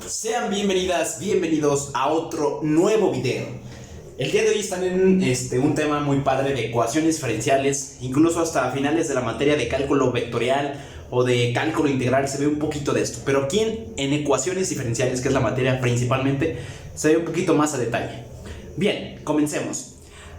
Sean bienvenidas, bienvenidos a otro nuevo video. El día de hoy están en un tema muy padre de ecuaciones diferenciales, incluso hasta finales de la materia de cálculo vectorial o de cálculo integral se ve un poquito de esto. Pero aquí en ecuaciones diferenciales, que es la materia principalmente, se ve un poquito más a detalle. Bien, comencemos.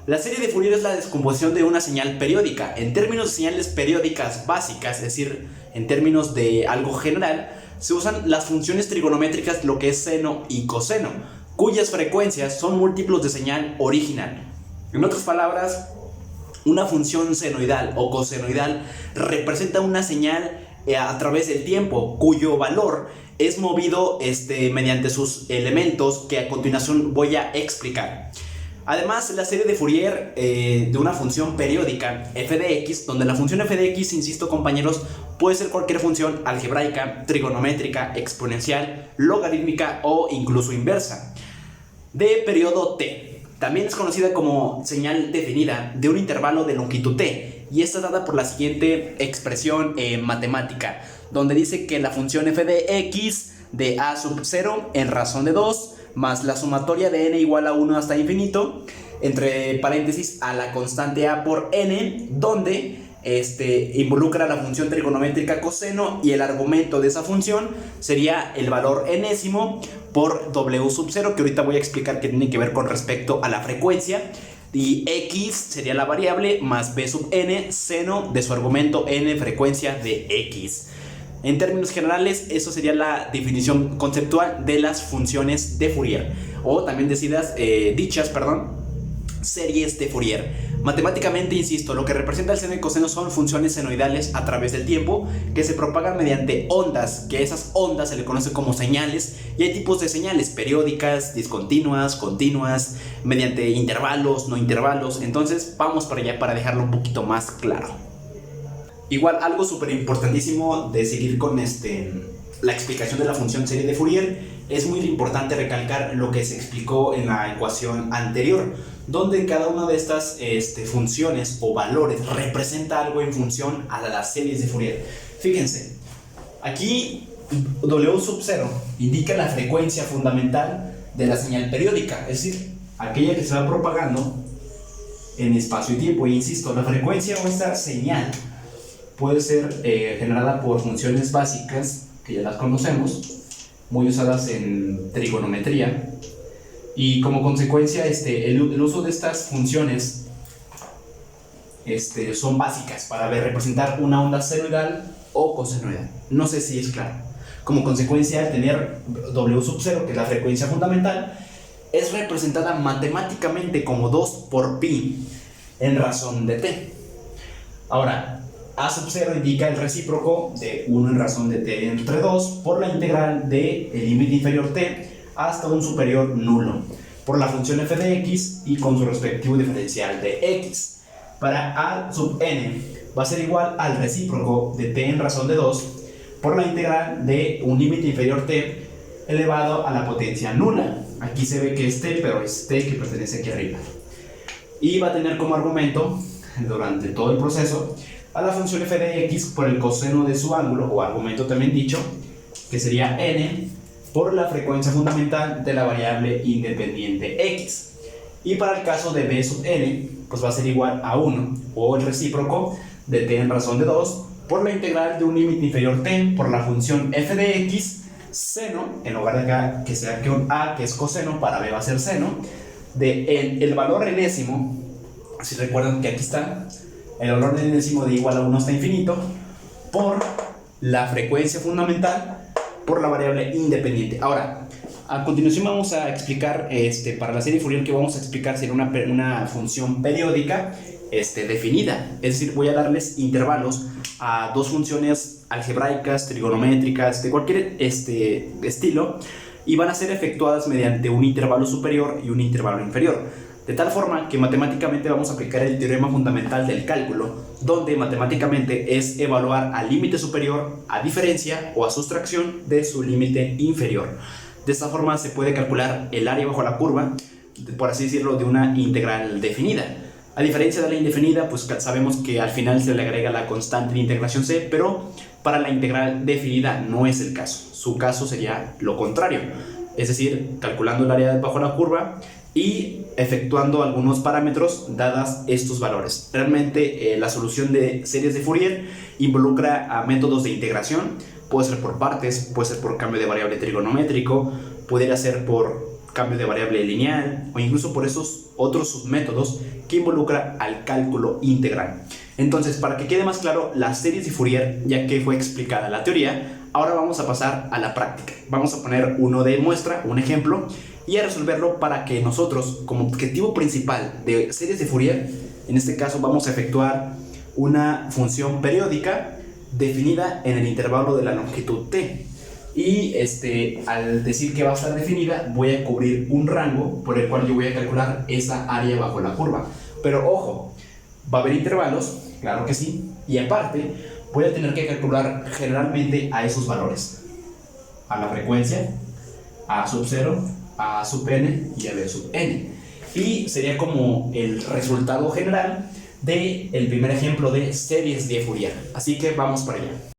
La serie de Fourier es la descomposición de una señal periódica. En términos de señales periódicas básicas, es decir, en términos de algo general, se usan las funciones trigonométricas, lo que es seno y coseno, cuyas frecuencias son múltiplos de señal original. En otras palabras, una función senoidal o cosenoidal representa una señal a través del tiempo, cuyo valor es movido mediante sus elementos que a continuación voy a explicar. Además, la serie de Fourier de una función periódica f de x, donde la función f de x, insisto compañeros, puede ser cualquier función algebraica, trigonométrica, exponencial, logarítmica o incluso inversa, de periodo t. También es conocida como señal definida de un intervalo de longitud t, y está dada por la siguiente expresión matemática, donde dice que la función f de x de a sub 0 en razón de 2 más la sumatoria de n igual a 1 hasta infinito, entre paréntesis a la constante a por n, donde involucra la función trigonométrica coseno, y el argumento de esa función sería el valor enésimo por w sub 0, que ahorita voy a explicar que tiene que ver con respecto a la frecuencia, y x sería la variable más b sub n, seno de su argumento n, frecuencia de x. En términos generales, eso sería la definición conceptual de las funciones de Fourier, o también dichas series de Fourier. Matemáticamente, insisto, lo que representa el seno y coseno son funciones senoidales a través del tiempo que se propagan mediante ondas, que esas ondas se le conoce como señales, y hay tipos de señales periódicas, discontinuas, continuas, mediante intervalos, no intervalos. Entonces vamos para allá para dejarlo un poquito más claro. Igual, algo súper importantísimo de seguir con la explicación de la función serie de Fourier, es muy importante recalcar lo que se explicó en la ecuación anterior, donde cada una de estas funciones o valores representa algo en función a las series de Fourier. Fíjense, aquí W sub 0 indica la frecuencia fundamental de la señal periódica, es decir, aquella que se va propagando en espacio y tiempo. Y insisto, la frecuencia o esta señal puede ser generada por funciones básicas, que ya las conocemos, muy usadas en trigonometría, y como consecuencia el uso de estas funciones son básicas para representar una onda senoidal o cosenoidal. No sé si es claro. Como consecuencia, al tener W sub 0, que es la frecuencia fundamental, es representada matemáticamente como 2 por pi en razón de t. Ahora, a sub 0 indica el recíproco de 1 en razón de t entre 2 por la integral del límite inferior t hasta un superior nulo por la función f de x y con su respectivo diferencial de x. Para a sub n va a ser igual al recíproco de t en razón de 2 por la integral de un límite inferior t elevado a la potencia nula. Aquí se ve que es t, pero es t que pertenece aquí arriba. Y va a tener como argumento, durante todo el proceso, a la función f de x por el coseno de su ángulo, o argumento también dicho, que sería n por la frecuencia fundamental de la variable independiente x. Y para el caso de b sub n, pues va a ser igual a 1, o el recíproco de t en razón de 2 por la integral de un límite inferior t por la función f de x, seno, en lugar de acá que sea que un a, que es coseno, para b va a ser seno, de el valor enésimo, si recuerdan que aquí está, el valor enésimo de igual a 1 hasta infinito, por la frecuencia fundamental por la variable independiente. Ahora, a continuación vamos a explicar, para la serie Fourier que vamos a explicar sería una función periódica definida. Es decir, voy a darles intervalos a dos funciones algebraicas, trigonométricas, de cualquier estilo, y van a ser efectuadas mediante un intervalo superior y un intervalo inferior. De tal forma que matemáticamente vamos a aplicar el teorema fundamental del cálculo, donde matemáticamente es evaluar al límite superior a diferencia o a sustracción de su límite inferior. De esta forma se puede calcular el área bajo la curva, por así decirlo, de una integral definida. A diferencia de la indefinida, pues sabemos que al final se le agrega la constante de integración c, pero para la integral definida no es el caso. Su caso sería lo contrario, es decir, calculando el área bajo la curva y efectuando algunos parámetros dadas estos valores. Realmente la solución de series de Fourier involucra a métodos de integración, puede ser por partes, puede ser por cambio de variable trigonométrico, pudiera ser por cambio de variable lineal o incluso por esos otros submétodos que involucra al cálculo integral. Entonces, para que quede más claro las series de Fourier, ya que fue explicada la teoría, ahora vamos a pasar a la práctica. Vamos a poner uno de muestra, un ejemplo, y a resolverlo para que nosotros, como objetivo principal de series de Fourier, en este caso vamos a efectuar una función periódica definida en el intervalo de la longitud t. Y al decir que va a estar definida, voy a cubrir un rango por el cual yo voy a calcular esa área bajo la curva. Pero ojo, va a haber intervalos, claro que sí, y aparte voy a tener que calcular generalmente a esos valores, a la frecuencia, a sub 0, a sub n y a b sub n. Y sería como el resultado general del primer ejemplo de series de Fourier. Así que vamos para allá.